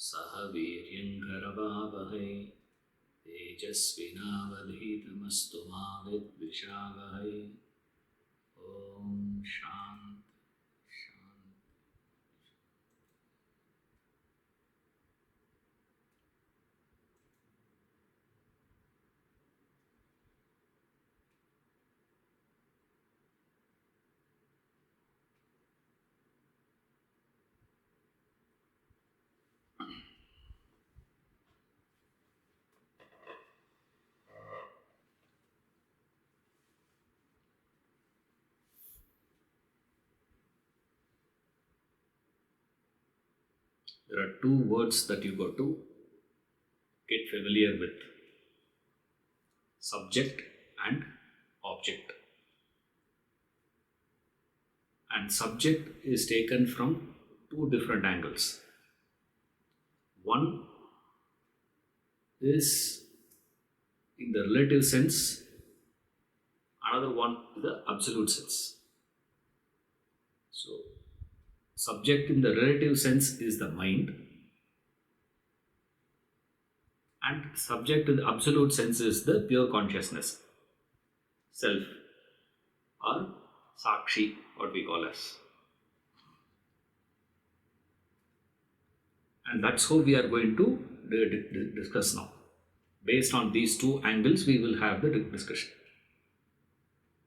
सह वीर्यङ्करवावहै तेजस्विनावधीतमस्तु मा विद्विषावहै। ॐ शान्ति शान्ति। There are two words that you got to get familiar with: subject and object. And subject is taken from two different angles. One is in the relative sense, another one in the absolute sense. So, subject in the relative sense is the mind, and subject in the absolute sense is the pure consciousness, self, or sakshi, what we call as. And that's how we are going to discuss now. Based on these two angles, we will have the discussion.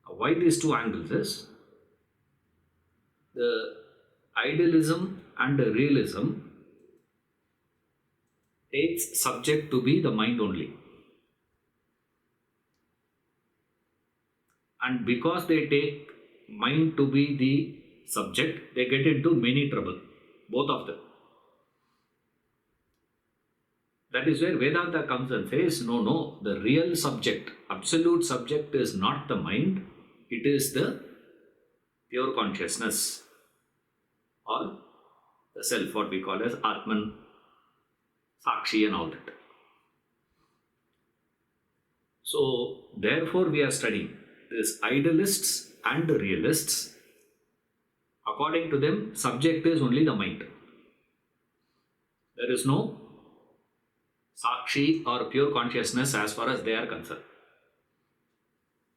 Now, why these two angles is, the idealism and the realism takes subject to be the mind only. And because they take mind to be the subject, they get into many trouble, both of them. That is where Vedanta comes and says, no, the real subject, absolute subject is not the mind, it is the pure consciousness, or the self, what we call as Atman, Sakshi and all that. So, therefore we are studying this idealists and the realists. According to them, subject is only the mind. There is no Sakshi or pure consciousness as far as they are concerned.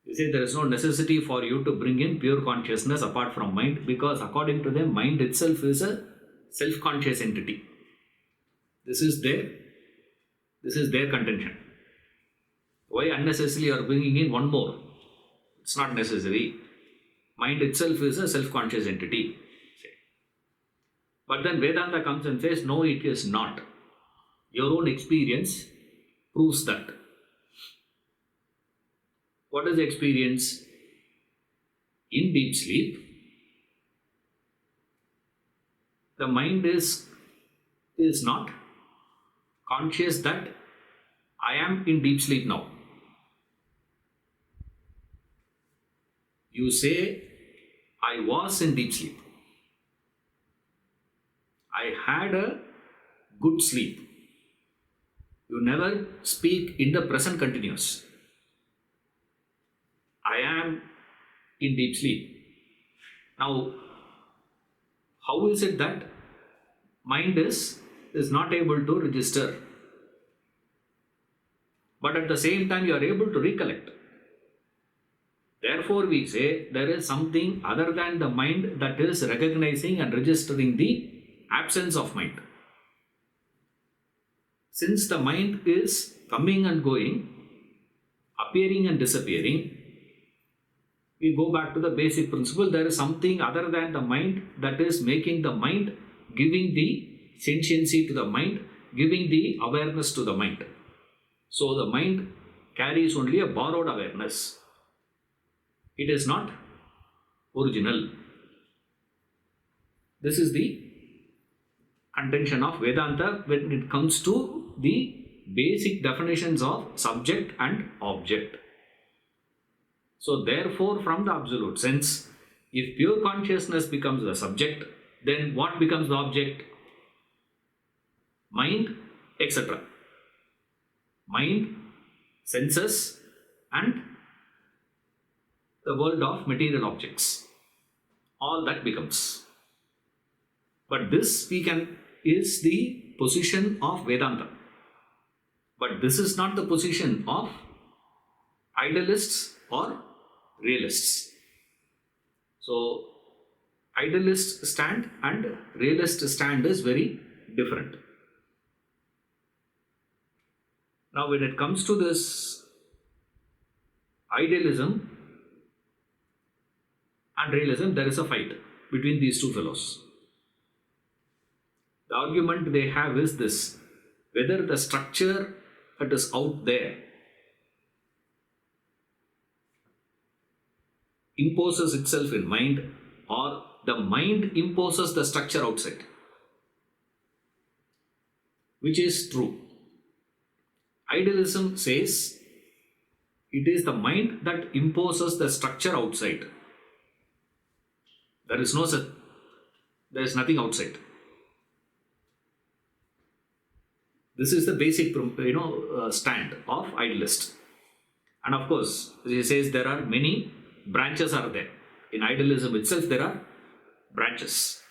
You see, there is no necessity for you to bring in pure consciousness apart from mind, because according to them, mind itself is a self-conscious entity. This is their contention. Why unnecessarily you are bringing in one more? It's not necessary. Mind itself is a self-conscious entity. But then Vedanta comes and says, no, it is not. Your own experience proves that. What is experience? In deep sleep, the mind is not conscious that I am in deep sleep now. You say, I was in deep sleep. I had a good sleep. You never speak in the present continuous. I am in deep sleep. Now, how is it that mind is not able to register, but at the same time you are able to recollect? Therefore, we say there is something other than the mind that is recognizing and registering the absence of mind. Since the mind is coming and going, appearing and disappearing, we go back to the basic principle. There is something other than the mind that is making the mind, giving the sentiency to the mind, giving the awareness to the mind. So the mind carries only a borrowed awareness. It is not original. This is the contention of Vedanta when it comes to the basic definitions of subject and object. So therefore, from the absolute sense, if pure consciousness becomes the subject, then what becomes the object? Mind, etc. Mind, senses, and the world of material objects. All that becomes. But this is the position of Vedanta. But this is not the position of idealists or realists. So, idealist stand and realist stand is very different. Now, when it comes to this idealism and realism, there is a fight between these two fellows. The argument they have is this: whether the structure that is out there imposes itself in mind, or the mind imposes the structure outside. Which is true? Idealism says it is the mind that imposes the structure outside. There is nothing outside. This is the basic stand of idealist. And of course, he says there are many branches are there. In idealism itself, there are branches.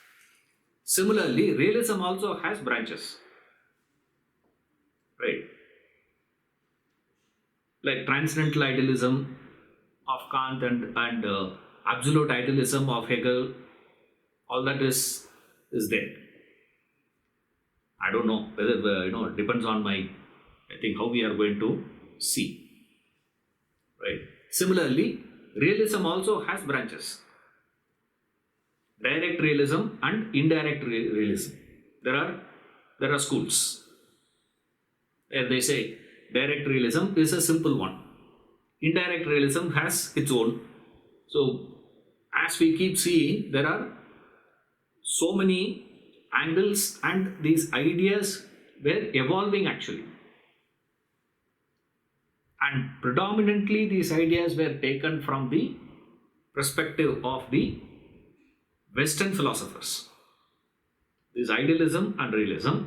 Similarly, realism also has branches. Right? Like transcendental idealism of Kant and absolute idealism of Hegel, all that is there. I don't know whether it depends on I think how we are going to see. Right? Similarly, realism also has branches. Direct realism and indirect realism. There are schools. Where they say direct realism is a simple one. Indirect realism has its own. So, as we keep seeing, there are so many angles, and these ideas were evolving actually. And predominantly these ideas were taken from the perspective of the Western philosophers. This idealism and realism,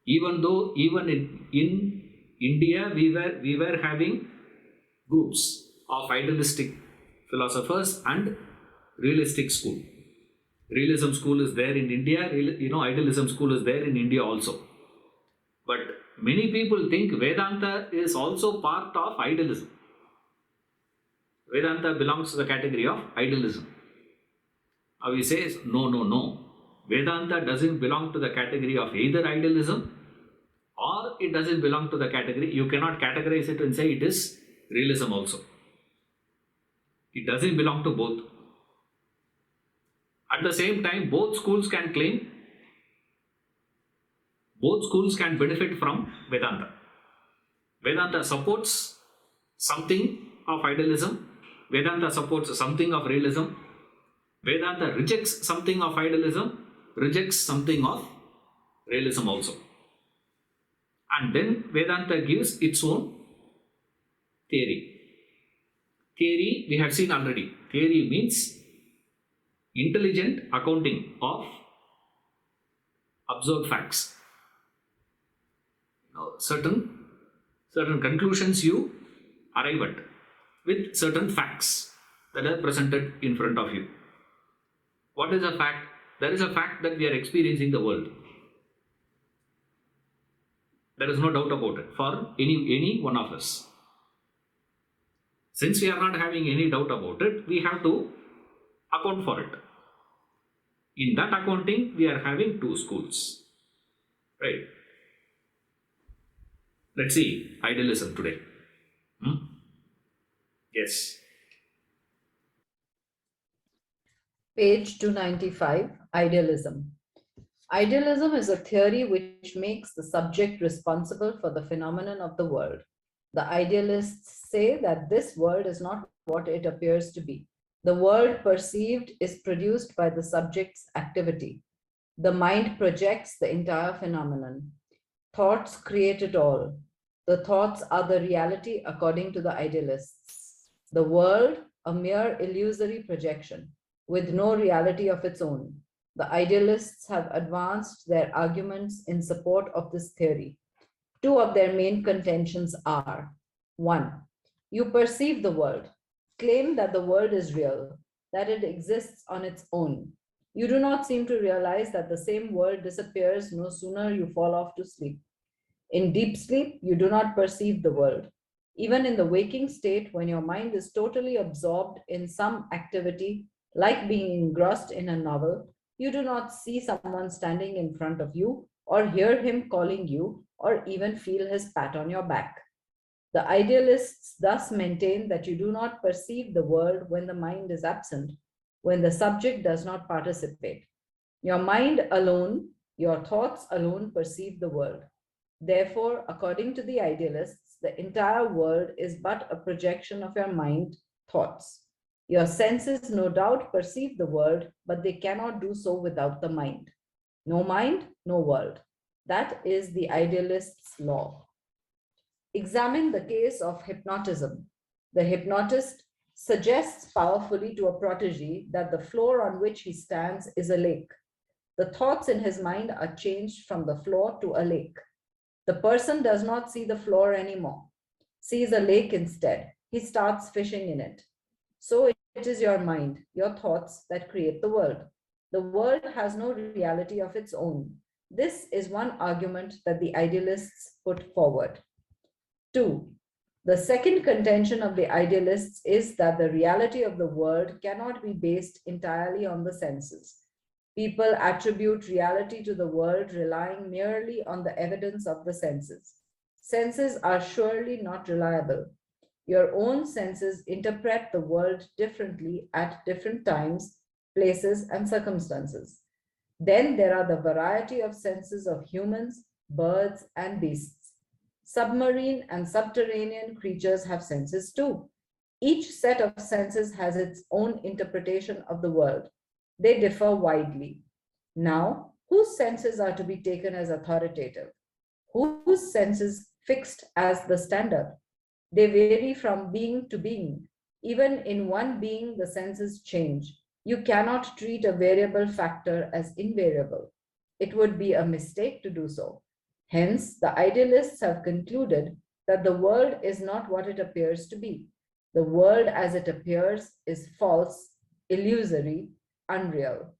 even though even in India we were having groups of idealistic philosophers and realistic school. Realism school is there in India, idealism school is there in India also. But many people think Vedanta is also part of idealism. Vedanta belongs to the category of idealism. Now he says, no. Vedanta doesn't belong to the category of either idealism or it doesn't belong to the category. You cannot categorize it and say it is realism also. It doesn't belong to both. At the same time, both schools can claim, both schools can benefit from Vedanta. Vedanta supports something of idealism. Vedanta supports something of realism. Vedanta rejects something of idealism, rejects something of realism also. And then Vedanta gives its own theory. Theory we have seen already. Theory means intelligent accounting of observed facts. Certain conclusions you arrive at with certain facts that are presented in front of you. What is a fact? There is a fact that we are experiencing the world. There is no doubt about it for any one of us. Since we are not having any doubt about it, we have to account for it. In that accounting, we are having two schools. Right? Let's see idealism today. Yes. Page 295, Idealism. Idealism is a theory which makes the subject responsible for the phenomenon of the world. The idealists say that this world is not what it appears to be. The world perceived is produced by the subject's activity. The mind projects the entire phenomenon. Thoughts create it all. The thoughts are the reality according to the idealists. The world, a mere illusory projection, with no reality of its own. The idealists have advanced their arguments in support of this theory. Two of their main contentions are: 1. You perceive the world, claim that the world is real, that it exists on its own. You do not seem to realize that the same world disappears no sooner you fall off to sleep. In deep sleep, you do not perceive the world. Even in the waking state, when your mind is totally absorbed in some activity, like being engrossed in a novel, you do not see someone standing in front of you, or hear him calling you, or even feel his pat on your back. The idealists thus maintain that you do not perceive the world when the mind is absent, when the subject does not participate. Your mind alone, your thoughts alone perceive the world. Therefore, according to the idealists, the entire world is but a projection of your mind thoughts. Your senses no doubt perceive the world, but they cannot do so without the mind. No mind, no world. That is the idealist's law. Examine the case of hypnotism. The hypnotist suggests powerfully to a protege that the floor on which he stands is a lake. The thoughts in his mind are changed from the floor to a lake. The person does not see the floor anymore, sees a lake instead. He starts fishing in it. So it is your mind, your thoughts that create the world. The world has no reality of its own. This is one argument that the idealists put forward. 2. The second contention of the idealists is that the reality of the world cannot be based entirely on the senses. People attribute reality to the world relying merely on the evidence of the senses. Senses are surely not reliable. Your own senses interpret the world differently at different times, places, and circumstances. Then there are the variety of senses of humans, birds, and beasts. Submarine and subterranean creatures have senses too. Each set of senses has its own interpretation of the world. They differ widely. Now, whose senses are to be taken as authoritative? Whose senses fixed as the standard? They vary from being to being. Even in one being, the senses change. You cannot treat a variable factor as invariable. It would be a mistake to do so. Hence, the idealists have concluded that the world is not what it appears to be. The world as it appears is false, illusory, unreal.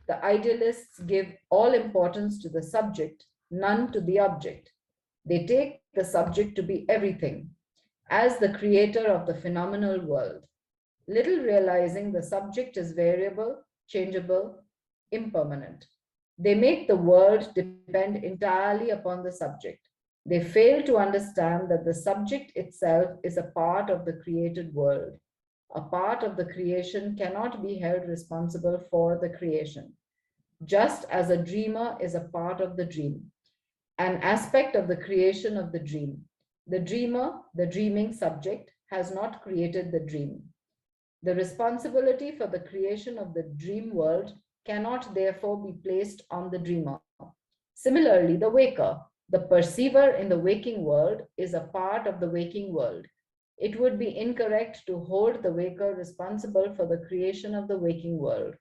The idealists give all importance to the subject, none to the object. They take the subject to be everything, as the creator of the phenomenal world, little realizing the subject is variable, changeable, impermanent. They make the world depend entirely upon the subject. They fail to understand that the subject itself is a part of the created world. A part of the creation cannot be held responsible for the creation, just as a dreamer is a part of the dream, an aspect of the creation of the dream. The dreamer, the dreaming subject, has not created the dream. The responsibility for the creation of the dream world cannot therefore be placed on the dreamer. Similarly, the waker, the perceiver in the waking world, is a part of the waking world. It would be incorrect to hold the waker responsible for the creation of the waking world.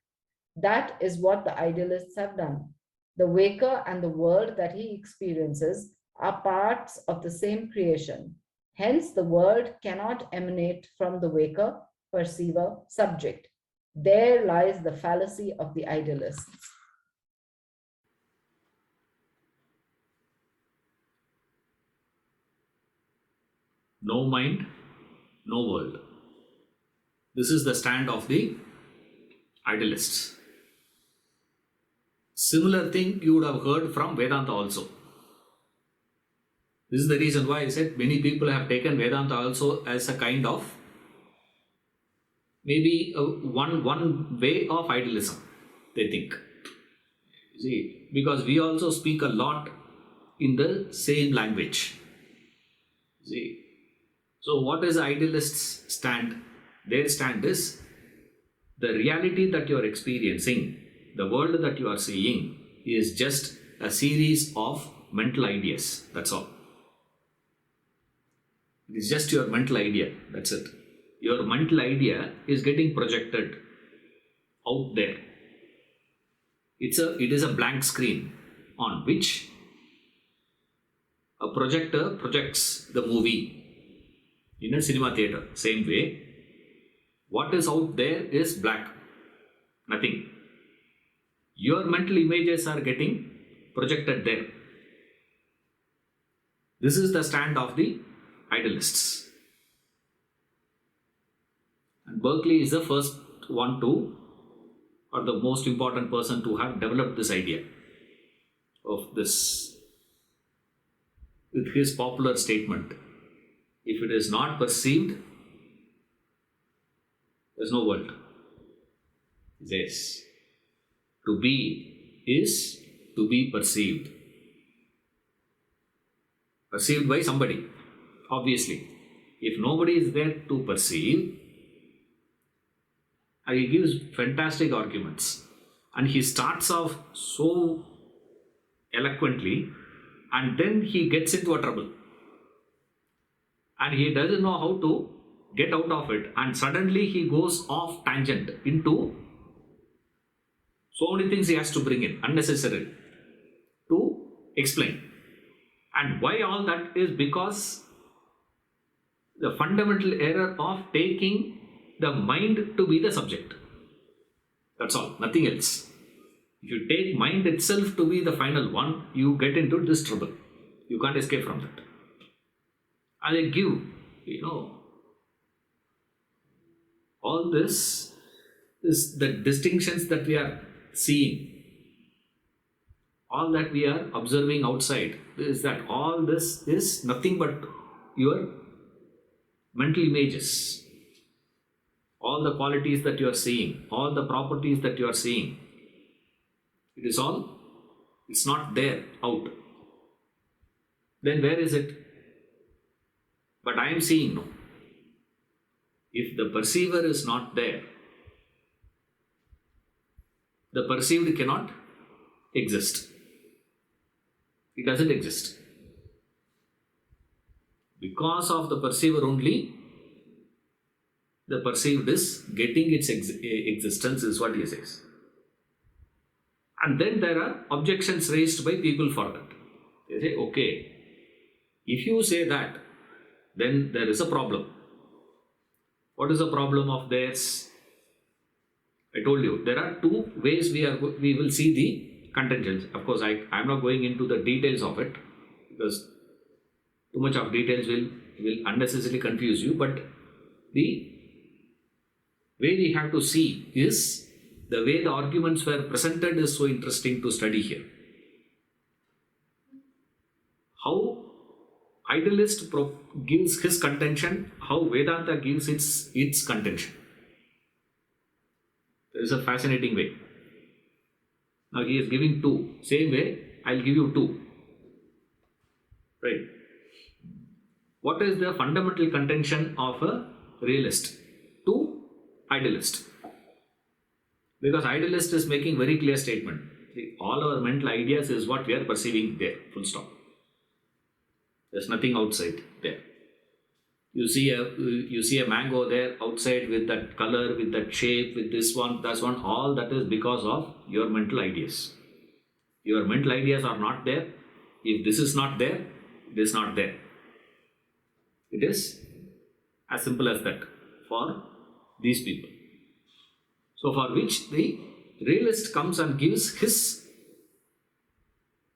That is what the idealists have done. The waker and the world that he experiences are parts of the same creation. Hence, the world cannot emanate from the waker, perceiver, subject. There lies the fallacy of the idealists. No mind, no world. This is the stand of the idealists. Similar thing you would have heard from Vedanta also. This is the reason why I said many people have taken Vedanta also as a kind of maybe one way of idealism, they think. See, because we also speak a lot in the same language. See, so what is idealists' stand? Their stand is the reality that you are experiencing, the world that you are seeing, is just a series of mental ideas. That's all. It is just your mental idea. That's it. Your mental idea is getting projected out there. It is a blank screen on which a projector projects the movie in a cinema theater. Same way, what is out there is black, nothing. Your mental images are getting projected there. This is the stand of the idealists. And Berkeley is the first one to, or the most important person to have developed this idea of this, with his popular statement, if it is not perceived, there's no world. He says, to be is to be perceived. Perceived by somebody, obviously. If nobody is there to perceive, and he gives fantastic arguments. And he starts off so eloquently, and then he gets into a trouble. And he doesn't know how to get out of it. And suddenly he goes off tangent into so many things he has to bring in unnecessarily to explain. And why all that is because the fundamental error of taking the mind to be the subject. That's all, nothing else. If you take mind itself to be the final one, you get into this trouble. You can't escape from that. And they give, all this is the distinctions that we are seeing. All that we are observing outside is that all this is nothing but your mental images. All the qualities that you are seeing, all the properties that you are seeing, it's not there out. Then where is it? But I am seeing, no. If the perceiver is not there, the perceived cannot exist. It doesn't exist. Because of the perceiver only, the perceived is getting its existence, is what he says. And then there are objections raised by people for that. They say, okay, if you say that, then there is a problem. What is the problem of theirs? I told you, there are two ways we will see the contentions. Of course, I am not going into the details of it, because too much of details will unnecessarily confuse you. But the way we have to see is the way the arguments were presented is so interesting to study here. How Idealist gives his contention, how Vedanta gives its contention. There is a fascinating way. Now he is giving two. Same way, I'll give you two. Right? What is the fundamental contention of a realist to idealist? Because idealist is making very clear statement. See, all our mental ideas is what we are perceiving there. Full stop. There's nothing outside there. You see a mango there outside with that color, with that shape, with this one, that one. All that is because of your mental ideas. Your mental ideas are not there. If this is not there, it is not there. It is as simple as that for these people. So for which the realist comes and gives his,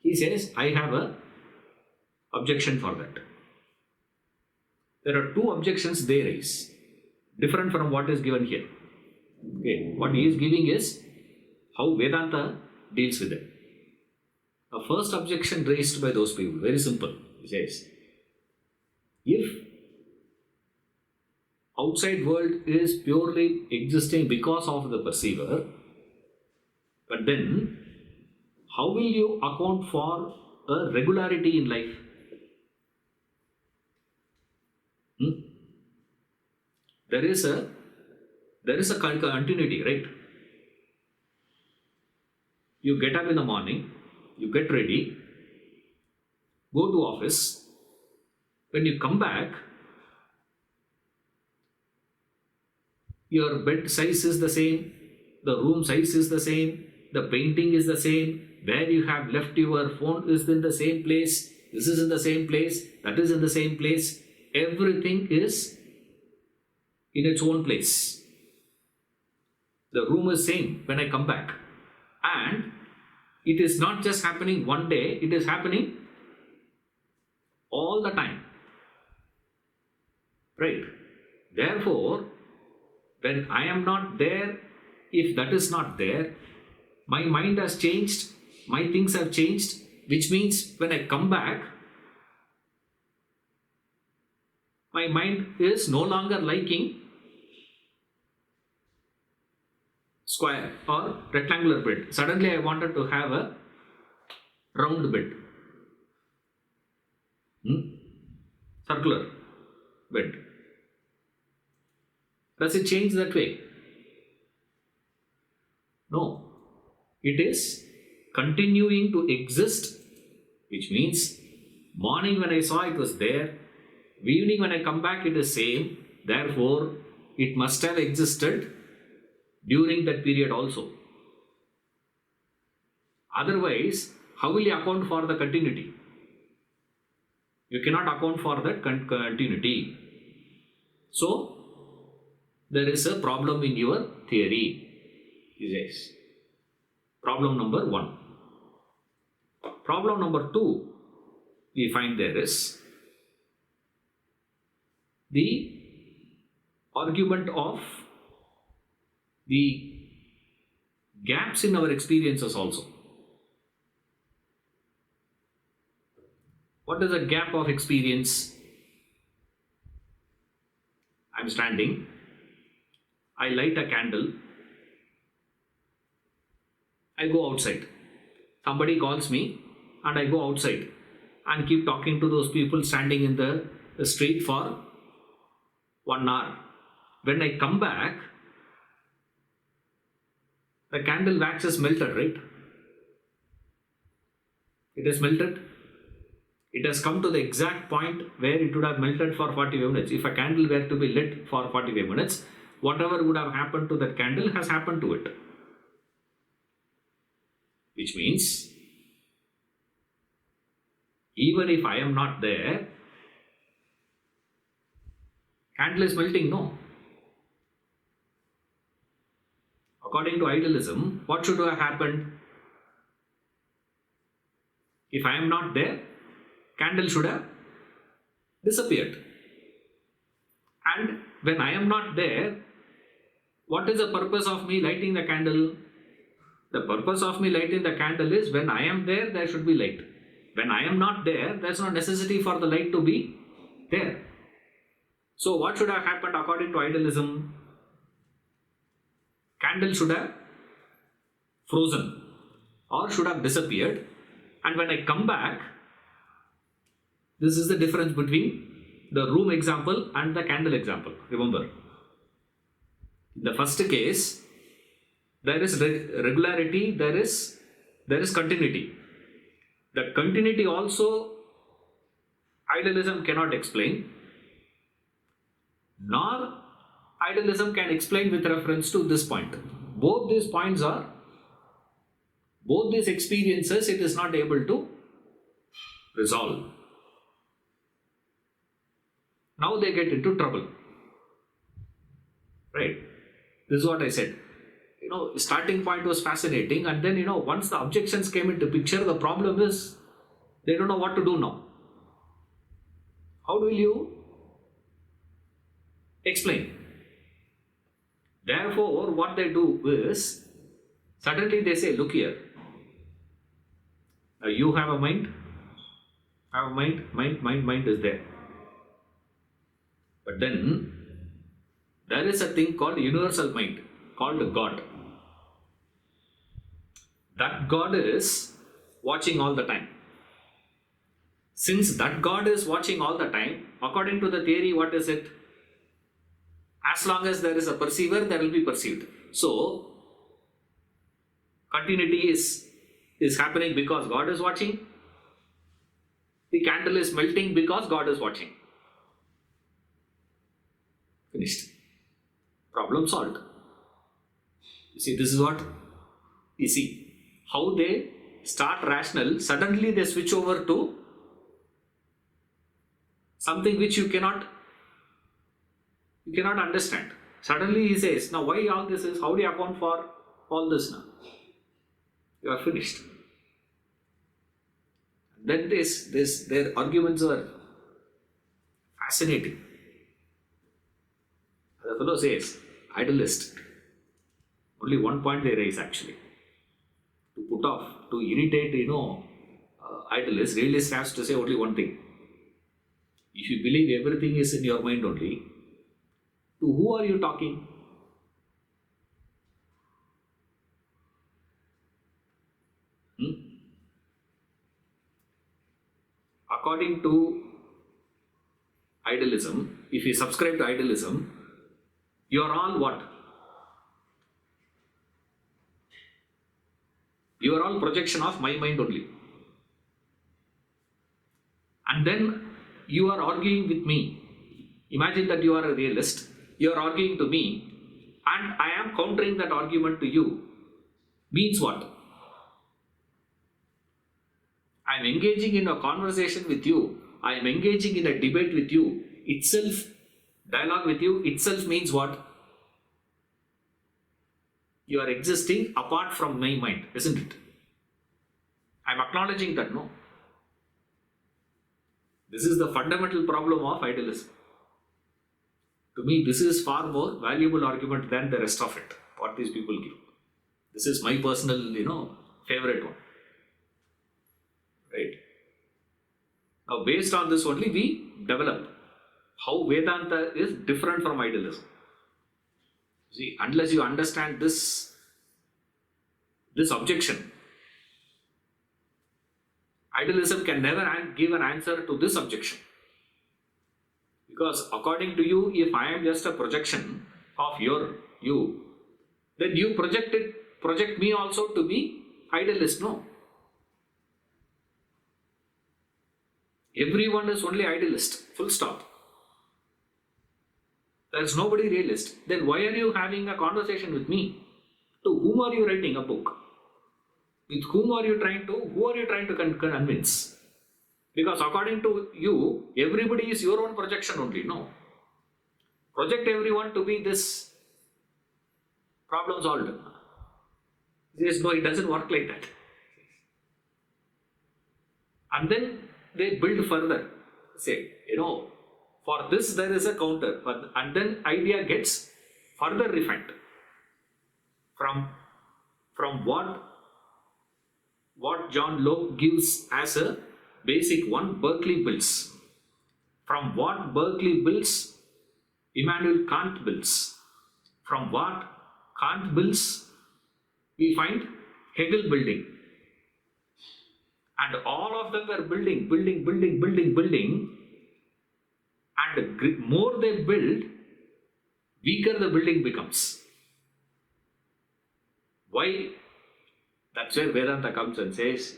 he says, I have a objection for that. There are two objections they raise, different from what is given here. Okay, what he is giving is how Vedanta deals with it. The first objection raised by those people, very simple. He says, if outside world is purely existing because of the perceiver, but then how will you account for a regularity in life? There is a continuity, right? You get up in the morning, you get ready, go to office. When you come back, your bed size is the same, the room size is the same, the painting is the same, where you have left your phone is in the same place, this is in the same place, that is in the same place. Everything is in its own place. The room is same when I come back. And it is not just happening one day, it is happening all the time. Right? Therefore, when I am not there, if that is not there, my mind has changed, my things have changed, which means when I come back, my mind is no longer liking square or rectangular bed. Suddenly I wanted to have a round bed. Circular bed. Does it change that way? No. It is continuing to exist, which means morning when I saw it was there, evening when I come back it is same, therefore it must have existed during that period also. Otherwise, how will you account for the continuity? You cannot account for that continuity. So, there is a problem in your theory. Yes. Problem number 1. Problem number 2, we find there is the argument of the gaps in our experiences also. What is a gap of experience? I am standing, I light a candle, I go outside. Somebody calls me and I go outside and keep talking to those people standing in the street for 1 hour. When I come back, the candle wax is melted, right? It is melted. It has come to the exact point where it would have melted for 45 minutes. If a candle were to be lit for 45 minutes, whatever would have happened to that candle has happened to it. Which means, even if I am not there, candle is melting, no. According to idealism, what should have happened? If I am not there, candle should have disappeared. And when I am not there, what is the purpose of me lighting the candle? The purpose of me lighting the candle is when I am there, there should be light. When I am not there, there is no necessity for the light to be there. So what should have happened according to idealism? Candle should have frozen or should have disappeared, and when I come back, this is the difference between the room example and the candle example. Remember, in the first case, there is regularity, there is continuity. The continuity also idealism cannot explain, nor idealism can explain with reference to this point. Both these points are, both these experiences it is not able to resolve. Now they get into trouble. Right? This is what I said. Starting point was fascinating, and then once the objections came into picture, the problem is they don't know what to do now. How will you explain? Therefore, what they do is, suddenly they say, look here, you have a mind, mind is there. But then, there is a thing called universal mind, called God. That God is watching all the time. Since that God is watching all the time, according to the theory, what is it? As long as there is a perceiver, there will be perceived. So, continuity is happening because God is watching. The candle is melting because God is watching. Finished. Problem solved. You see, this is what you see. How they start rational, suddenly they switch over to something which you cannot understand. Suddenly he says, now why all this is, how do you account for all this now? You are finished. Then their arguments are fascinating. The fellow says, idealist. Only one point they raise actually. To put off, to irritate, idealist, realist has to say only one thing. If you believe everything is in your mind only, to who are you talking? According to idealism, if you subscribe to idealism, you are all what? You are all projection of my mind only. And then you are arguing with me. Imagine that you are a realist, you are arguing to me, and I am countering that argument to you. Means what? I am engaging in a conversation with you, I am engaging in a debate with you. Itself, dialogue with you itself means what? You are existing apart from my mind, isn't it? I am acknowledging that, no? This is the fundamental problem of idealism. To me, this is far more valuable argument than the rest of it, what these people give. This is my personal, favorite one. Right? Now, based on this only, we develop how Vedanta is different from idealism. See, unless you understand this objection, idealism can never give an answer to this objection. Because according to you, if I am just a projection of you, then you project me also to be idealist. No. Everyone is only idealist. Full stop. There is nobody realist. Then why are you having a conversation with me? To whom are you writing a book? With whom are you trying to convince? Because according to you, everybody is your own projection only. No. Project everyone to be this problem solved. Yes, no, it doesn't work like that. And then they build further. Say, for this there is a counter. And then idea gets further refined. From what John Locke gives as a basic one, Berkeley builds. From what Berkeley builds, Immanuel Kant builds. From what Kant builds, we find Hegel building. And all of them were building. And more they build, weaker the building becomes. Why? That's where Vedanta comes and says,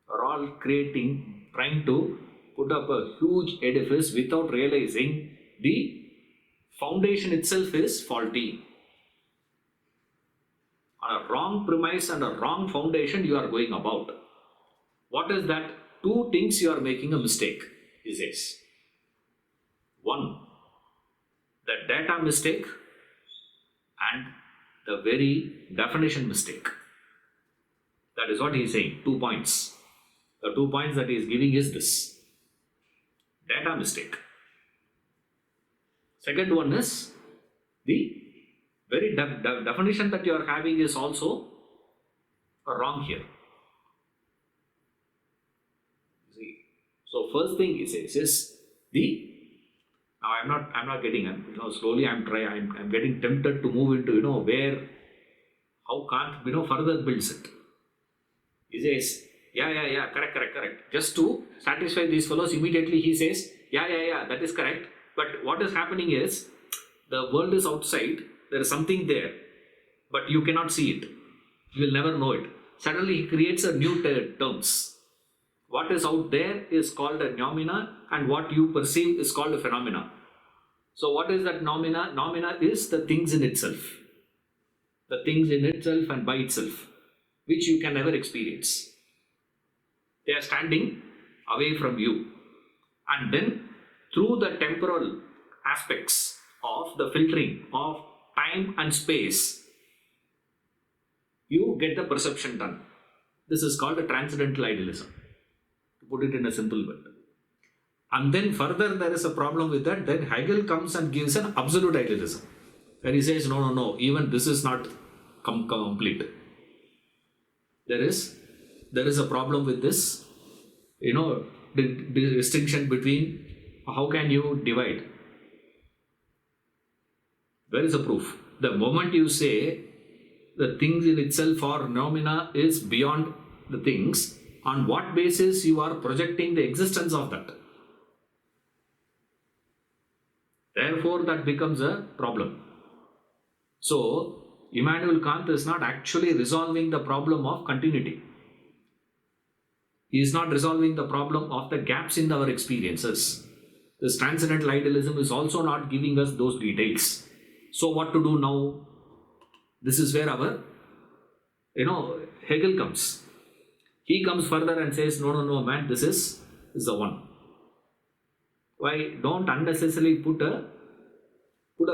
are all trying to put up a huge edifice without realizing the foundation itself is faulty. On a wrong premise and a wrong foundation you are going about. What is that? Two things you are making a mistake, he says. One, the data mistake and the very definition mistake. That is what he is saying. 2 points. The 2 points that he is giving is this. Data mistake. Second one is the very definition that you are having is also wrong here. See. So first thing he says is now I'm not getting, slowly I'm getting tempted to move into, how Kant, further builds it. He says, yeah, correct. Just to satisfy these fellows, immediately he says, yeah, that is correct. But what is happening is, the world is outside, there is something there, but you cannot see it. You will never know it. Suddenly he creates a new terms. What is out there is called a nomina, and what you perceive is called a phenomena. So what is that nomina? Nomina is the things in itself. The things in itself and by itself, which you can never experience. They are standing away from you. And then through the temporal aspects of the filtering of time and space, you get the perception done. This is called a transcendental idealism, to put it in a simple word. And then further there is a problem with that. Then Hegel comes and gives an absolute idealism, where he says, no, even this is not complete. There is a problem with this, the distinction between how can you divide. Where is the proof? The moment you say the things in itself or phenomena is beyond the things, on what basis you are projecting the existence of that? Therefore, that becomes a problem. So, Immanuel Kant is not actually resolving the problem of continuity. He is not resolving the problem of the gaps in our experiences. This transcendental idealism is also not giving us those details. So, what to do now? This is where our, Hegel comes. He comes further and says, no, man, this is the one. Why? Don't unnecessarily put a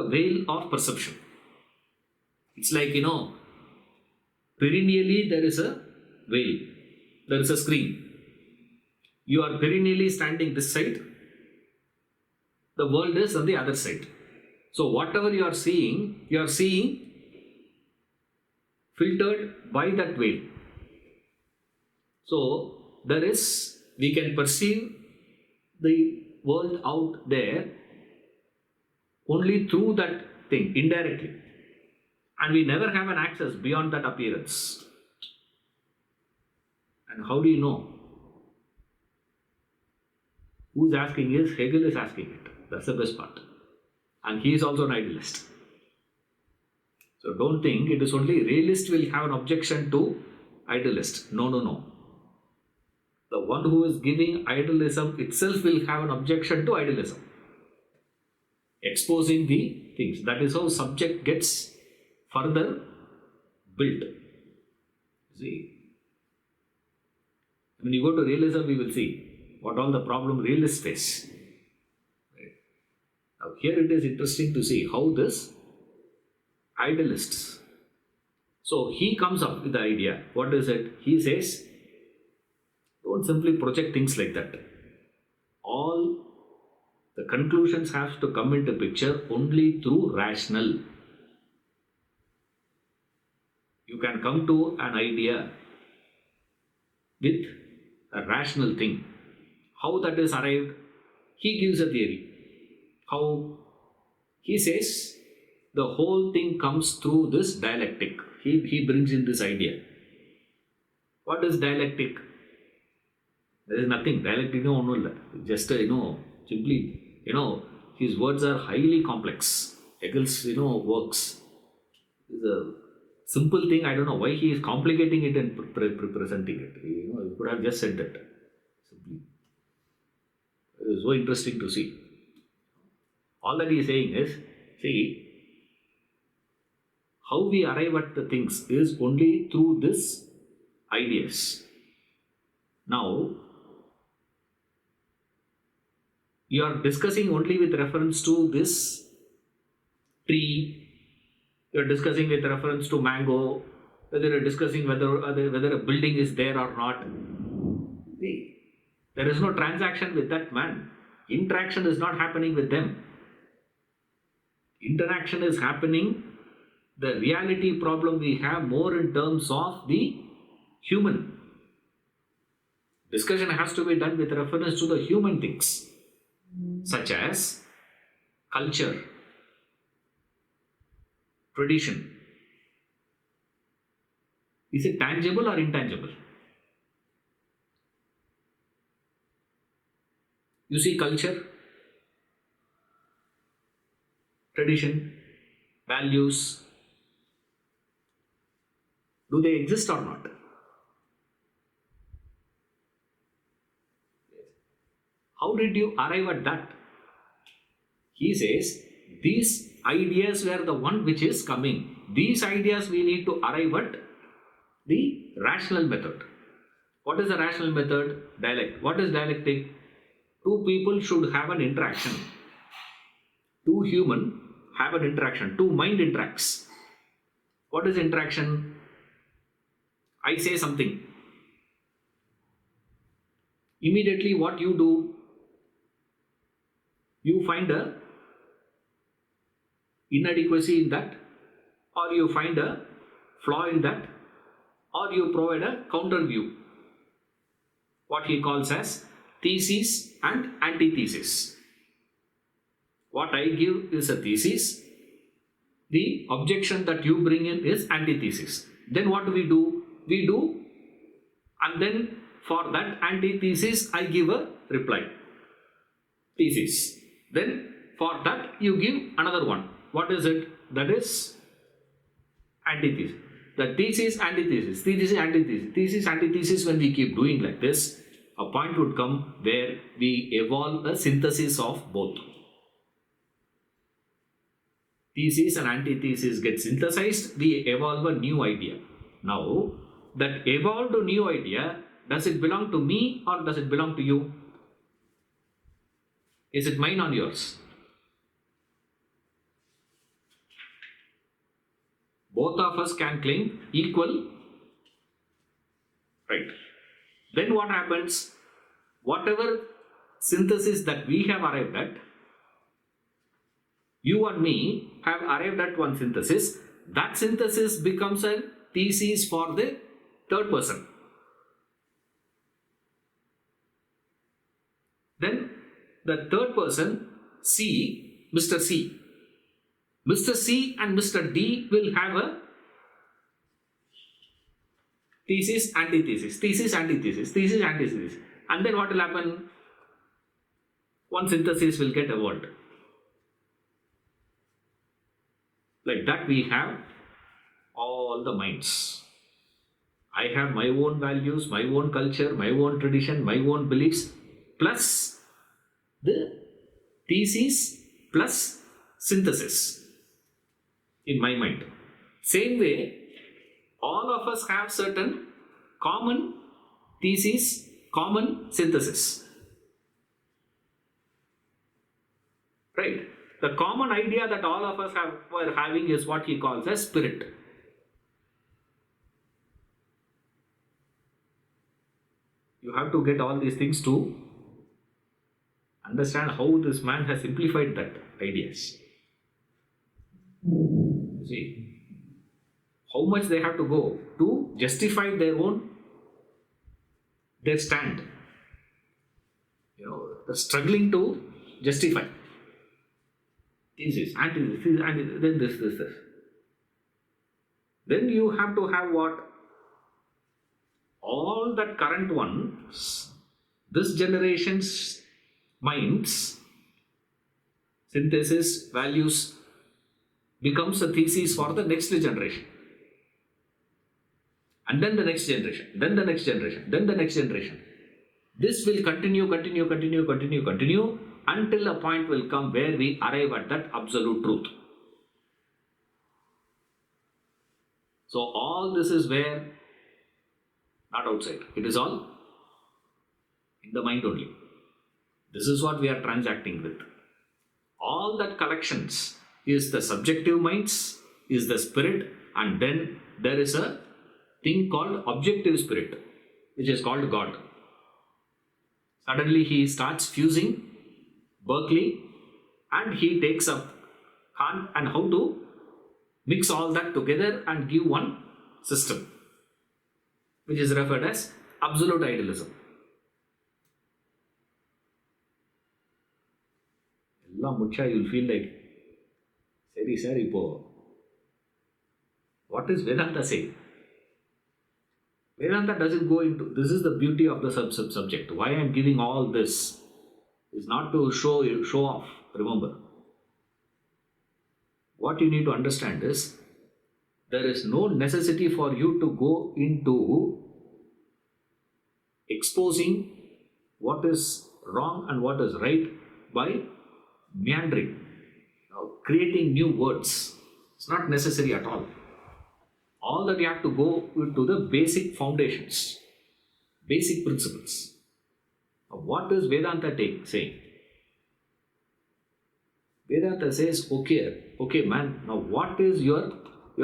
veil of perception. It's like, perennially there is a veil, there is a screen. You are perennially standing this side, the world is on the other side. So whatever you are seeing filtered by that veil. So we can perceive the world out there only through that thing, indirectly. And we never have an access beyond that appearance. And how do you know? Who's asking is Hegel is asking it. That's the best part. And he is also an idealist. So don't think it is only realist will have an objection to idealist. No. The one who is giving idealism itself will have an objection to idealism. Exposing the things. That is how subject gets further built. See, when you go to realism, we will see what all the problem realists face. Right? Now, here it is interesting to see how this idealists. So he comes up with the idea. What is it? He says, don't simply project things like that. All the conclusions have to come into picture only through rational. You can come to an idea with a rational thing. How that is arrived, he gives a theory. How he says the whole thing comes through this dialectic. He brings in this idea. What is dialectic? There is nothing. Dialectic no. Just simply, his words are highly complex. Hegel's, works is a simple thing. I don't know why he is complicating it and presenting it. He could have just said that simply. It is so interesting to see. All that he is saying is, see, how we arrive at the things is only through this ideas. Now, you are discussing only with reference to this tree, you are discussing with reference to mango, whether you are discussing whether a building is there or not. There is no transaction with that man. Interaction is not happening with them. Interaction is happening. The reality problem we have more in terms of the human. Discussion has to be done with reference to the human things, such as culture, tradition. Is it tangible or intangible? You see culture, tradition, values, do they exist or not? How did you arrive at that? He says, these ideas were the one which is coming. These ideas we need to arrive at the rational method. What is the rational method? Dialect. What is dialectic? Two people should have an interaction. Two human have an interaction. Two mind interacts. What is interaction? I say something. Immediately what you do, you find a inadequacy in that, or you find a flaw in that, or you provide a counter view, what he calls as thesis and antithesis. What I give is a thesis, the objection that you bring in is antithesis. Then what do? We do, and then for that antithesis I give a reply, thesis. Then for that you give another one. What is it? That is antithesis. The thesis, antithesis, thesis, antithesis, thesis, antithesis. When we keep doing like this, a point would come where we evolve a synthesis of both. Thesis and antithesis get synthesized, we evolve a new idea. Now, that evolved new idea, does it belong to me or does it belong to you? Is it mine or yours? Both of us can claim equal, right? Then what happens? Whatever synthesis that we have arrived at, you and me have arrived at one synthesis. That synthesis becomes a thesis for the third person. Then the third person, C, Mr. C. Mr. C and Mr. D will have a thesis, antithesis, thesis, antithesis, thesis, antithesis. And then what will happen? One synthesis will get evolved. Like that we have all the minds. I have my own values, my own culture, my own tradition, my own beliefs, plus the thesis plus synthesis in my mind. Same way, all of us have certain common thesis, common synthesis. Right? The common idea that all of us were having is what he calls as spirit. You have to get all these things to understand how this man has simplified that ideas. See, how much they have to go to justify their stand. They're struggling to justify. Thesis, antithesis, then this. Then you have to have what? All that current ones, this generation's minds, synthesis, values, becomes a thesis for the next generation. And then the next generation, then the next generation, then the next generation. This will continue until a point will come where we arrive at that absolute truth. So all this is where, not outside, it is all in the mind only. This is what we are transacting with. All that collections is the subjective minds, is the spirit, and then there is a thing called objective spirit, which is called God. Suddenly he starts fusing Berkeley and he takes up Kant and how to mix all that together and give one system, which is referred as absolute idealism. You'll feel like, Sari, what is Vedanta saying? Vedanta doesn't go into, this is the beauty of the subject. Why I am giving all this is not to show off, remember. What you need to understand is, there is no necessity for you to go into exposing what is wrong and what is right by meandering, creating new words. It's not necessary at all. All that you have to go to the basic foundations, basic principles. What is Vedanta saying? Vedanta says, okay man, now what is your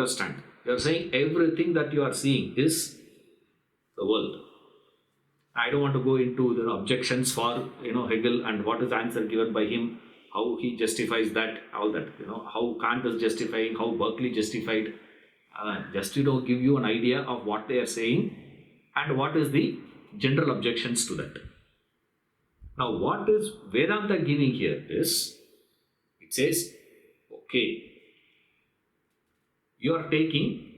stand? You are saying everything that you are seeing is the world. I don't want to go into the objections for Hegel and what is the answer given by him, how he justifies that, all that, how Kant is justifying, how Berkeley justified. Just give you an idea of what they are saying and what is the general objections to that. Now, what is Vedanta giving here is, it says, okay, you are taking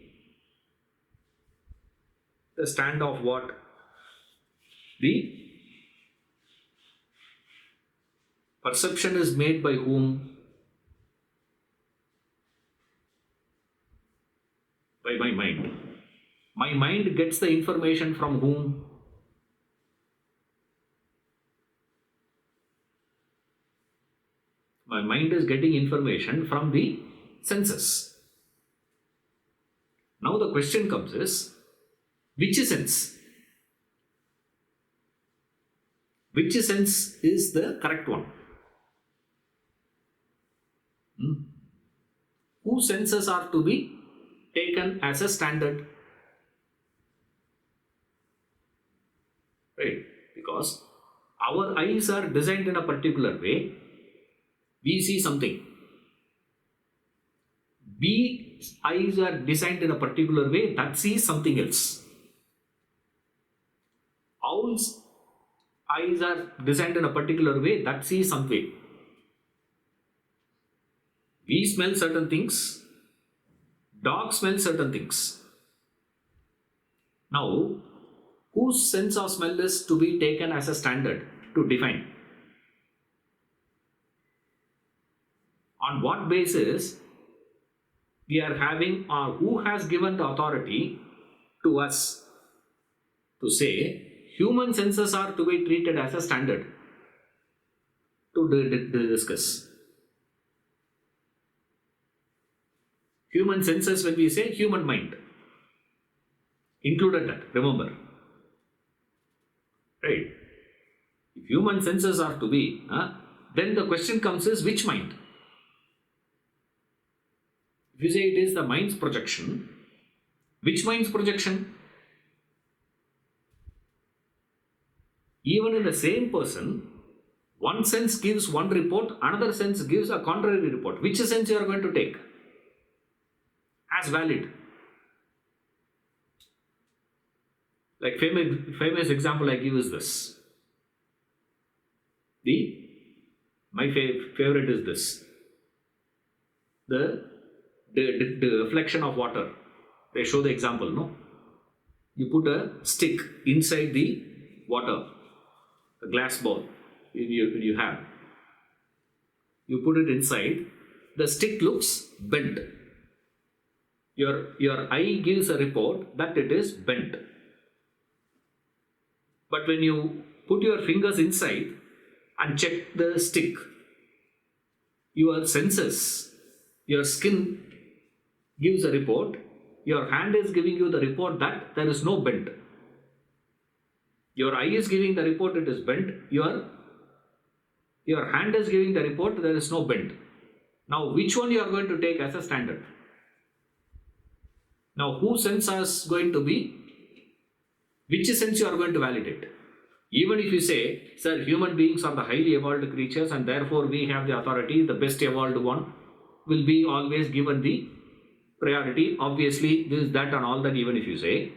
the stand of what? The perception is made by whom? By my mind. My mind gets the information from whom? My mind is getting information from the senses. Now the question comes is, which sense? Which sense is the correct one? Whose senses are to be taken as a standard? Right? Because our eyes are designed in a particular way. We see something. Eyes are designed in a particular way that sees something else. Owls' eyes are designed in a particular way that sees some way. We smell certain things. Dogs smell certain things. Now, whose sense of smell is to be taken as a standard to define? On what basis we are having, or who has given the authority to us to say human senses are to be treated as a standard to discuss? Human senses, when we say human mind, included that, remember. Right? If human senses are to be, then the question comes is which mind? If you say it is the mind's projection, which mind's projection? Even in the same person, one sense gives one report, another sense gives a contrary report. Which sense you are going to take as valid? Like famous example I give is this. My favorite is this. The reflection of water. They show the example, no? You put a stick inside the water, a glass ball you have. You put it inside, the stick looks bent. Your eye gives a report that it is bent. But when you put your fingers inside and check the stick, your senses, your skin gives a report, your hand is giving you the report that there is no bend. Your eye is giving the report it is bent, your hand is giving the report there is no bend. Now which one you are going to take as a standard? Now whose sense is going to be, which sense you are going to validate? Even if you say, sir, human beings are the highly evolved creatures and therefore we have the authority, the best evolved one will be always given the priority. Obviously, this, that and all that, even if you say,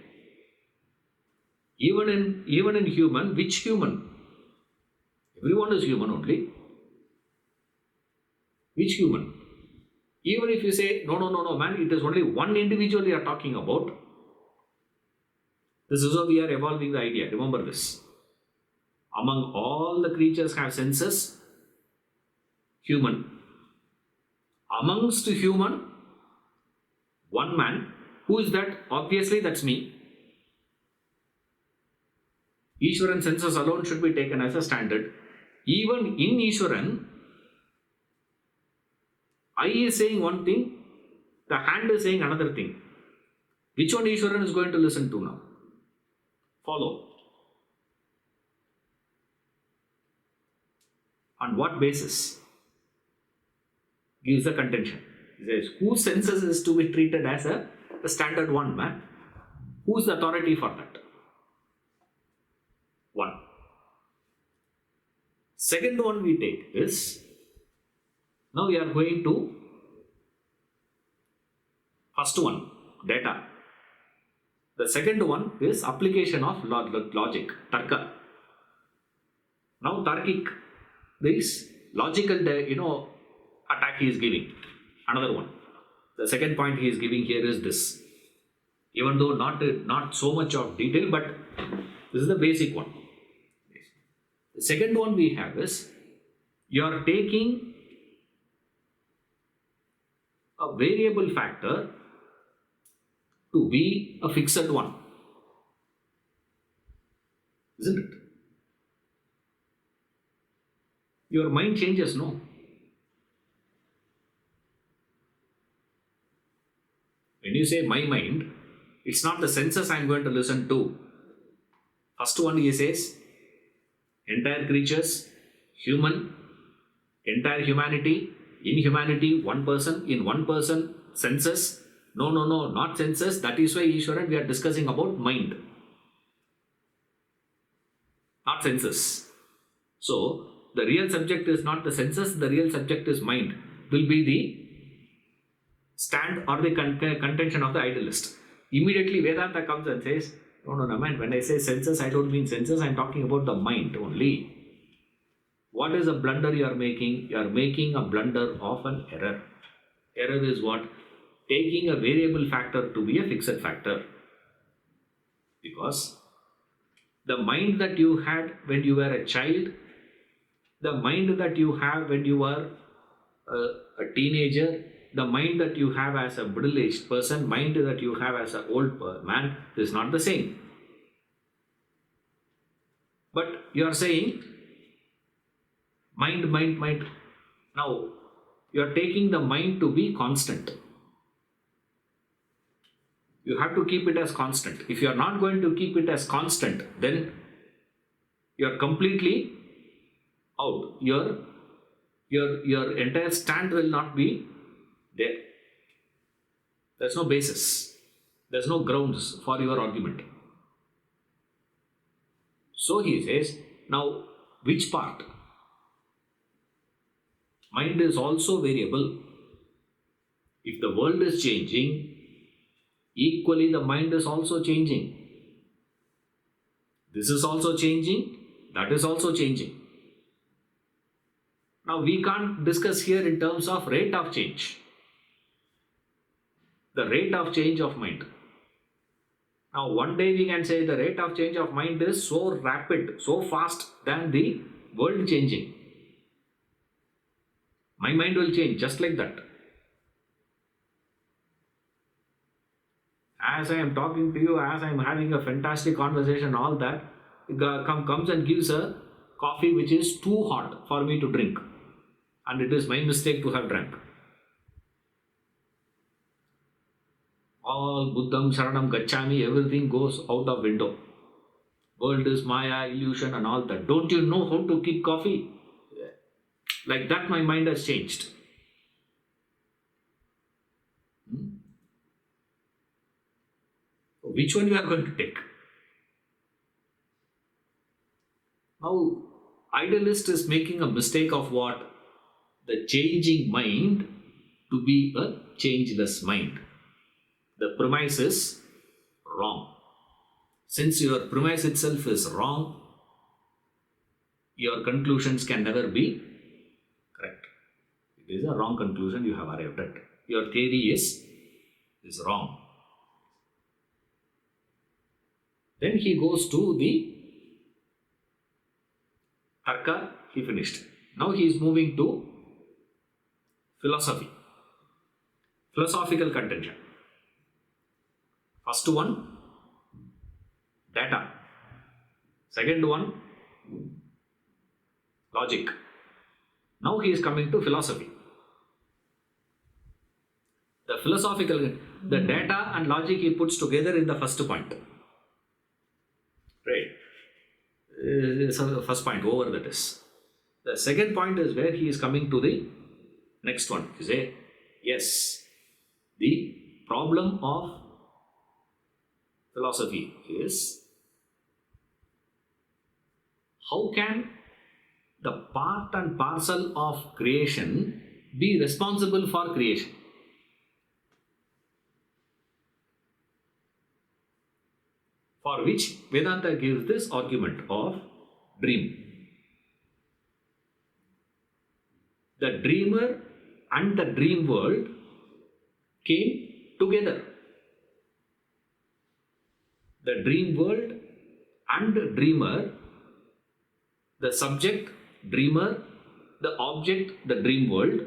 even in human, which human? Everyone is human only. Which human? Even if you say, no, man, it is only one individual you are talking about. This is how we are evolving the idea. Remember this. Among all the creatures have senses, human. Amongst human, one man. Who is that? Obviously, that's me. Ishwaran senses alone should be taken as a standard. Even in Ishwaran, eye is saying one thing, the hand is saying another thing. Which one Ishwaran is going to listen to now? Follow. On what basis? Gives a contention. He says, whose senses is to be treated as a standard one, man? Who is the authority for that? One. Second one we take is, now we are going to first one, data. The second one is application of logic, tarka. Now tarkic, this logical, attack he is giving. Another one. The second point he is giving here is this. Even though not so much of detail, but this is the basic one. The second one we have is, you are taking a variable factor to be a fixed one. Isn't it? Your mind changes, no? When you say my mind, it's not the senses I am going to listen to. First one he says, entire creatures, human, entire humanity, in humanity, one person, in one person, senses. No, not senses. That is why, Ishwaran, we are discussing about mind, not senses. So, the real subject is not the senses, the real subject is mind, will be the stand or the contention of the idealist. Immediately Vedanta comes and says, no, man, when I say senses, I don't mean senses, I am talking about the mind only. What is a blunder you are making? You are making a blunder of an error. Error is what? Taking a variable factor to be a fixed factor. Because the mind that you had when you were a child, the mind that you have when you were a teenager, the mind that you have as a middle-aged person, mind that you have as an old man is not the same. But you are saying, mind. Now, you are taking the mind to be constant. You have to keep it as constant. If you are not going to keep it as constant, then you are completely out. Your entire stand will not be there. There's no basis. There's no grounds for your argument. So he says, now which part? Mind is also variable. If the world is changing, equally the mind is also changing. This is also changing, that is also changing. Now we can't discuss here in terms of rate of change. The rate of change of mind. Now one day we can say the rate of change of mind is so rapid, so fast than the world changing. My mind will change just like that. As I am talking to you, as I am having a fantastic conversation, all that, comes and gives a coffee which is too hot for me to drink. And it is my mistake to have drank. All Buddham, Saranam, Gacchami, everything goes out of window. World is Maya, illusion and all that. Don't you know how to keep coffee? Like that my mind has changed. Which one you are going to take? Now, idealist is making a mistake of what? The changing mind to be a changeless mind. The premise is wrong. Since your premise itself is wrong, your conclusions can never be correct. It is a wrong conclusion you have arrived at. Your theory is wrong. Then he goes to the Tarka, he finished. Now he is moving to philosophy. Philosophical contention. First one, data. Second one, logic. Now he is coming to philosophy. The philosophical, the data and logic he puts together in the first point. Right. So the first point, over that is. The second point is where he is coming to the next one. You say, yes, the problem of philosophy is how can the part and parcel of creation be responsible for creation? For which Vedanta gives this argument of dream. The dreamer and the dream world came together. The dream world and the dreamer, the subject, dreamer, the object, the dream world,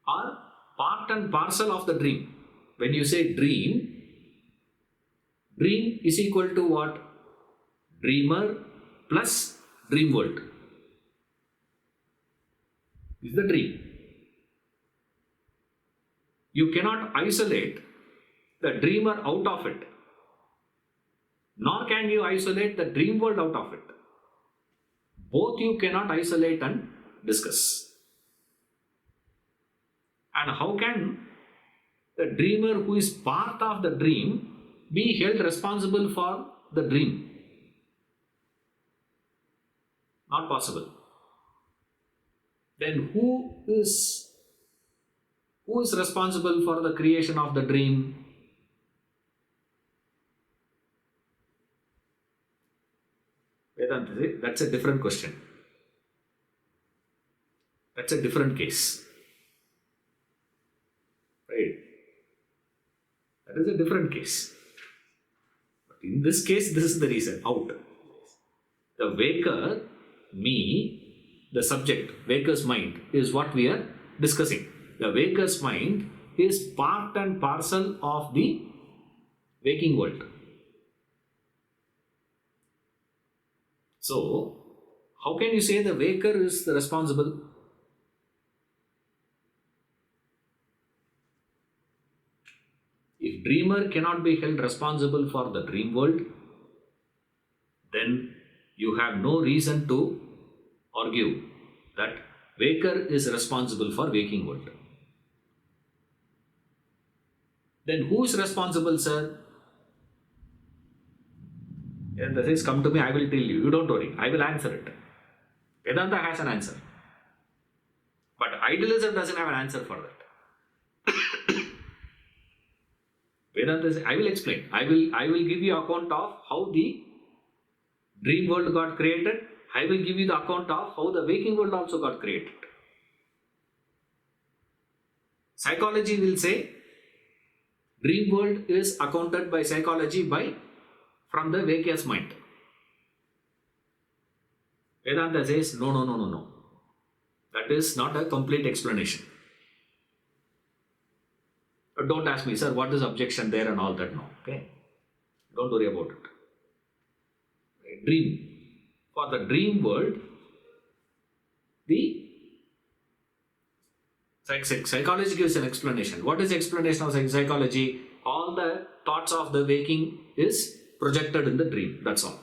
are part and parcel of the dream. When you say dream, dream is equal to what? Dreamer plus dream world. This is the dream. You cannot isolate the dreamer out of it, nor can you isolate the dream world out of it. Both you cannot isolate and discuss. And how can the dreamer who is part of the dream be held responsible for the dream? Not possible. Then who is responsible for the creation of the dream? Vedanta says that's a different question. That's a different case. Right? That is a different case. But in this case, this is the reason. Out. The waker, me, the subject, waker's mind, is what we are discussing. The waker's mind is part and parcel of the waking world. So, how can you say the waker is the responsible? If dreamer cannot be held responsible for the dream world, then you have no reason to argue that waker is responsible for waking world. Then who is responsible, sir? And this is, come to me, I will tell you. You don't worry, I will answer it. Vedanta has an answer. But idealism doesn't have an answer for that. Vedanta says, I will explain. I will give you account of how the dream world got created. I will give you the account of how the waking world also got created. Psychology will say, dream world is accounted by psychology from the waker's mind. Vedanta says, no. That is not a complete explanation. Don't ask me, sir, what is objection there and all that. No, okay? Don't worry about it. Dream. For the dream world, the psychology gives an explanation. What is the explanation of psychology? All the thoughts of the waking is projected in the dream. That's all.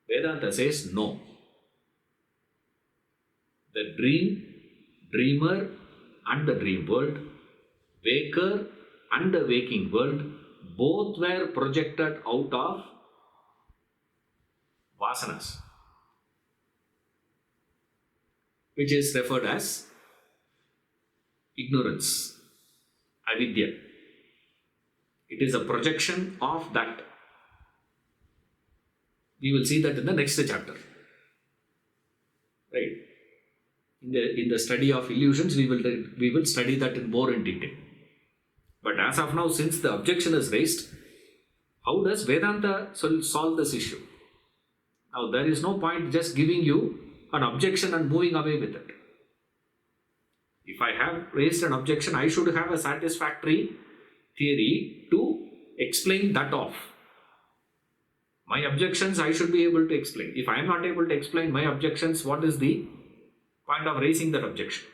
Vedanta says no. The dreamer and the dream world, waker and the waking world, both were projected out of vasanas, which is referred as ignorance, avidya. It is a projection of that. We will see that in the next chapter. Right? In the study of illusions, we will study that more in detail. But as of now, since the objection is raised, how does Vedanta solve this issue? Now, there is no point just giving you an objection and moving away with it. If I have raised an objection, I should have a satisfactory theory to explain that off. My objections I should be able to explain. If I am not able to explain my objections, what is the point of raising that objection?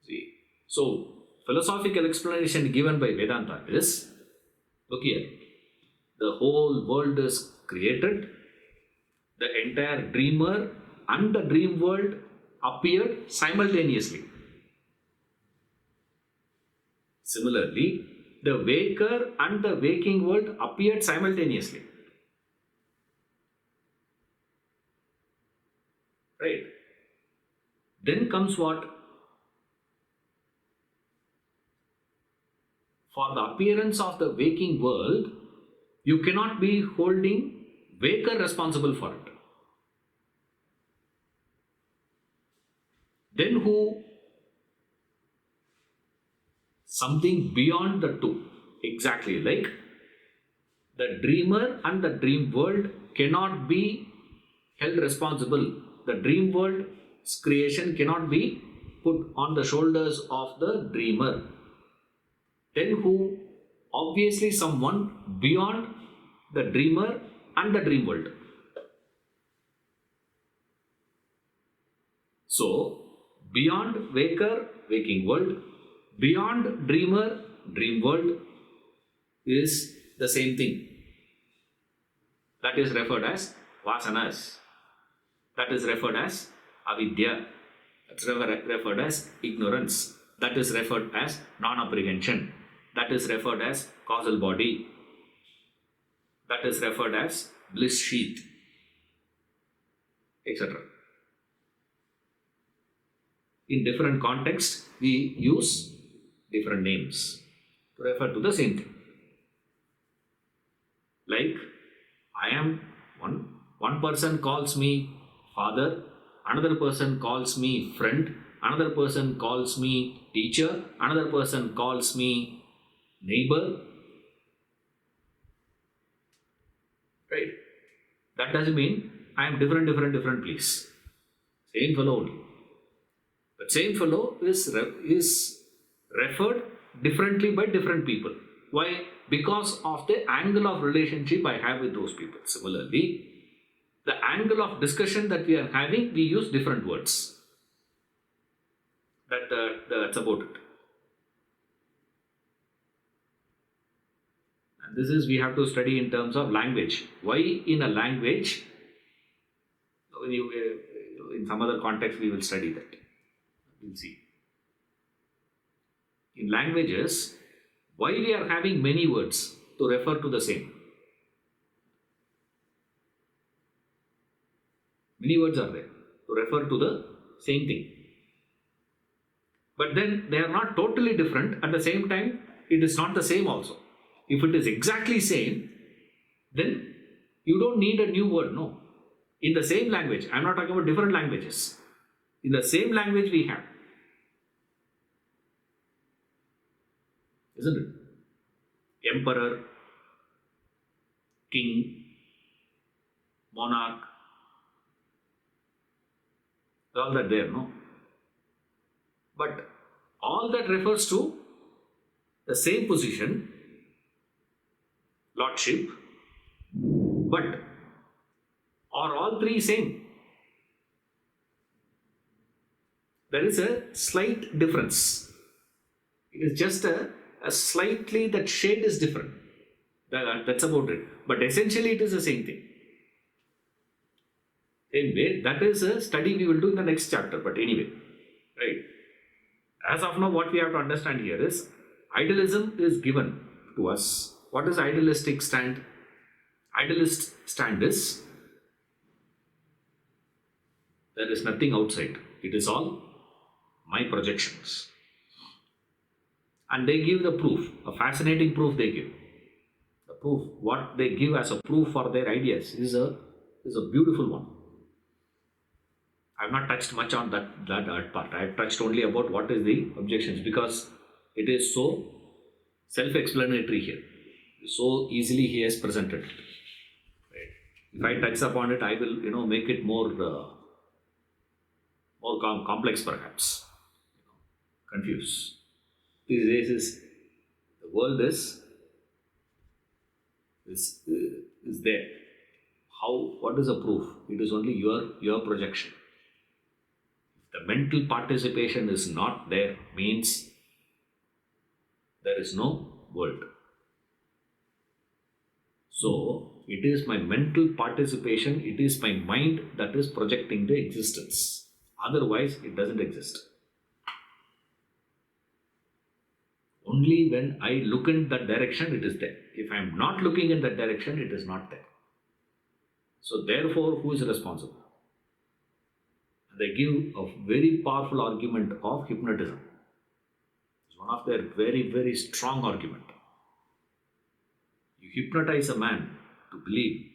See, so philosophical explanation given by Vedanta is, look here, the whole world is created, the entire dreamer and the dream world appeared simultaneously. Similarly, the waker and the waking world appeared simultaneously. Right? Then comes what? For the appearance of the waking world, you cannot be holding waker responsible for it. Then who? Something beyond the two. Exactly like the dreamer and the dream world cannot be held responsible. The dream world's creation cannot be put on the shoulders of the dreamer. Then who? Obviously someone beyond the dreamer and the dream world. So, beyond waker, waking world, beyond dreamer, dream world is the same thing. That is referred as vasanas. That is referred as avidya. That's referred as ignorance. That is referred as non-apprehension. That is referred as causal body. That is referred as bliss sheath, etc. In different contexts, we use different names to refer to the same thing. Like, I am one person calls me father, another person calls me friend, another person calls me teacher, another person calls me neighbor. Right? That doesn't mean I am different place. Same fellow only. But same fellow is referred differently by different people. Why? Because of the angle of relationship I have with those people. Similarly, the angle of discussion that we are having, we use different words. That's about it. And this is, we have to study in terms of language. Why in a language? In some other context, we will study that. We'll see. In languages, why we are having many words to refer to the same? Many words are there to refer to the same thing. But then they are not totally different. At the same time, it is not the same also. If it is exactly same, then you don't need a new word, no. In the same language, I am not talking about different languages. In the same language we have. Isn't it? Emperor, king, monarch, all that there, no? But all that refers to the same position, lordship, but are all three same? There is a slight difference. It is just a slightly, that shade is different. That's about it. But essentially it is the same thing. Anyway, that is a study we will do in the next chapter. But anyway, right. As of now, what we have to understand here is idealism is given to us. What is idealistic stand? Idealist stand is there is nothing outside. It is all my projections. And they give the proof, a fascinating proof they give. The proof, what they give as a proof for their ideas is a beautiful one. I have not touched much on that part. I have touched only about what is the objections, because it is so self-explanatory here. So easily he has presented. Right. If I touch upon it, I will make it more complex perhaps. Confused. These days is the world is there. What is the proof? It is only your projection. If the mental participation is not there, means there is no world. So it is my mental participation, it is my mind that is projecting the existence. Otherwise, it doesn't exist. Only when I look in that direction, it is there. If I am not looking in that direction, it is not there. So therefore, who is responsible? They give a very powerful argument of hypnotism. It's one of their very, very strong argument. You hypnotize a man to believe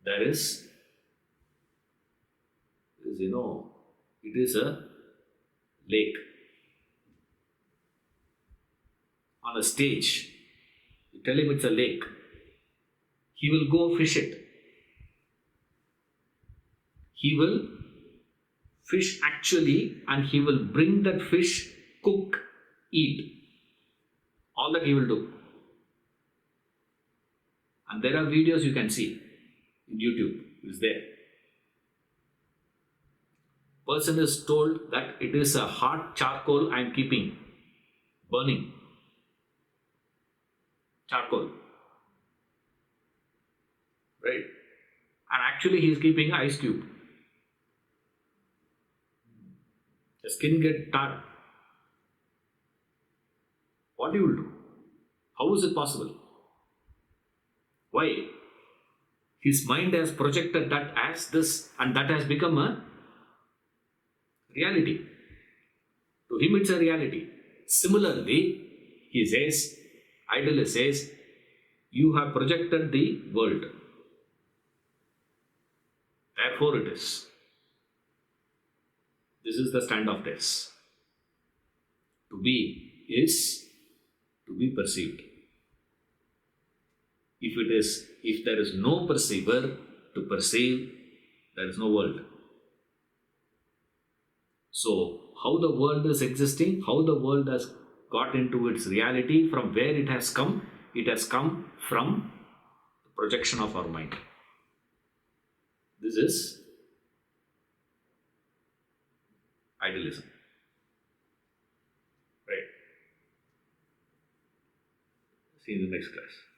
there is, it is a lake. On a stage, you tell him it's a lake. He will go fish it. He will fish actually, and he will bring that fish, cook, eat. All that he will do. And there are videos you can see in YouTube. It's there. Person is told that it is a hot charcoal I am keeping, burning. Charcoal. Right? And actually he is keeping an ice cube. The skin gets tarred. What you will do? How is it possible? Why? His mind has projected that as this, and that has become a reality. To him it's a reality. Similarly, he says, Idealist says, you have projected the world. Therefore it is. This is the stand of this. To be is to be perceived. If there is no perceiver to perceive, there is no world. So, how the world is existing, how the world has got into its reality, from where it has come from the projection of our mind. This is idealism. Right. See you in the next class.